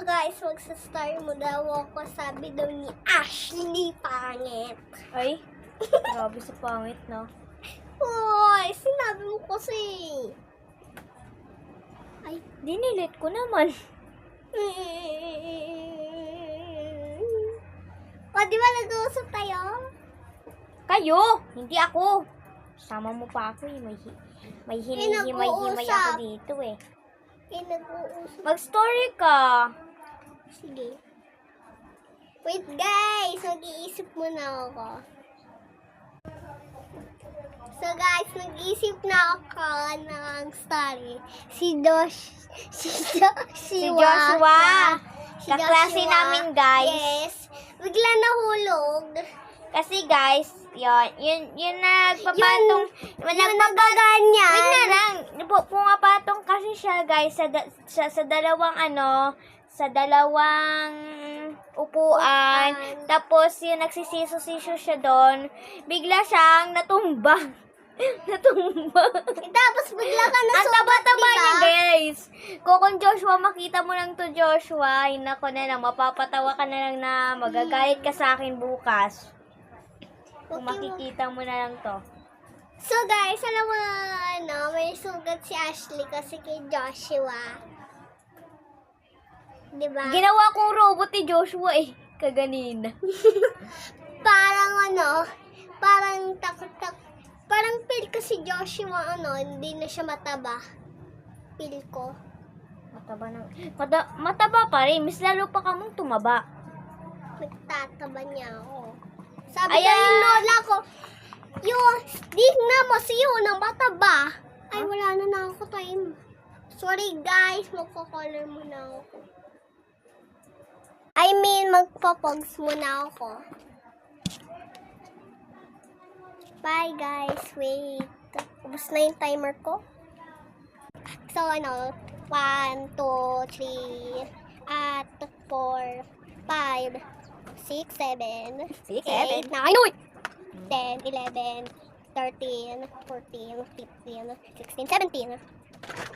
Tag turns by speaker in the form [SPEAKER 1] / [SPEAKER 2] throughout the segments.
[SPEAKER 1] guys, magsa-star mo daw ako. Sabi daw ni Ashley, pangit.
[SPEAKER 2] Ay, grabe sa pangit, no?
[SPEAKER 1] Hoy, sinabi mo kasi. Ay,
[SPEAKER 2] Dinilit ko naman.
[SPEAKER 1] O, di ba nag-uusap tayo?
[SPEAKER 2] Kayo, hindi ako. Sama mo pa ako eh. May hinihimay-himay ako
[SPEAKER 1] nag-uusap.
[SPEAKER 2] dito eh.
[SPEAKER 1] Nag-uusap.
[SPEAKER 2] Mag-story ka.
[SPEAKER 1] Sige. Wait guys, mag-iisip muna ako. So guys, nag-iisip na ako ng story. Si Joshua.
[SPEAKER 2] Kaklase namin, guys.
[SPEAKER 1] Yes. Bigla nahulog.
[SPEAKER 2] Kasi guys, yun nagpapatong.
[SPEAKER 1] Yung nagaganyan.
[SPEAKER 2] Wait na lang. Pumapatong kasi siya guys sa dalawang sa dalawang upuan. Tapos yung nagsisiso-siso siya doon. Bigla siyang natumba.
[SPEAKER 1] Tapos bigla ka na
[SPEAKER 2] Ang taba-taba niya, guys. Kung Joshua, makita mo lang to, Joshua. Ay, nako na lang. Mapapatawa ka na lang na magagalit ka sa akin bukas. Kung makikita mo na lang to.
[SPEAKER 1] So guys, alam mo may sugat si Ashley kasi kay Joshua. Diba?
[SPEAKER 2] Ginawa kong robot ni Joshua eh. Kaganina.
[SPEAKER 1] Parang parang feel ko si Joshua, hindi na siya mataba. Feel ko.
[SPEAKER 2] Mataba pa rin. Mas lalo pa kamong tumaba.
[SPEAKER 1] Nagtataba niya ako. Sabi daw yung lola ko, tignan mo si Yun ang mataba. Ay, wala na ako time. Sorry guys, magko-color muna ako. Magpo-pogs muna ako. Bye guys, wait. Ubus na yung timer ko. So 1, 2, 3, 4, 5, 6, 7, 8, 9, 10, 11, 13, 14, 15, 16, 17.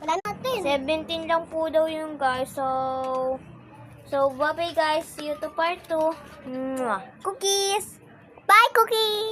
[SPEAKER 1] Wala natin.
[SPEAKER 2] 17 lang po daw yung guys. So bye-bye guys. See you to part 2. Cookies!
[SPEAKER 1] Bye, Cookie!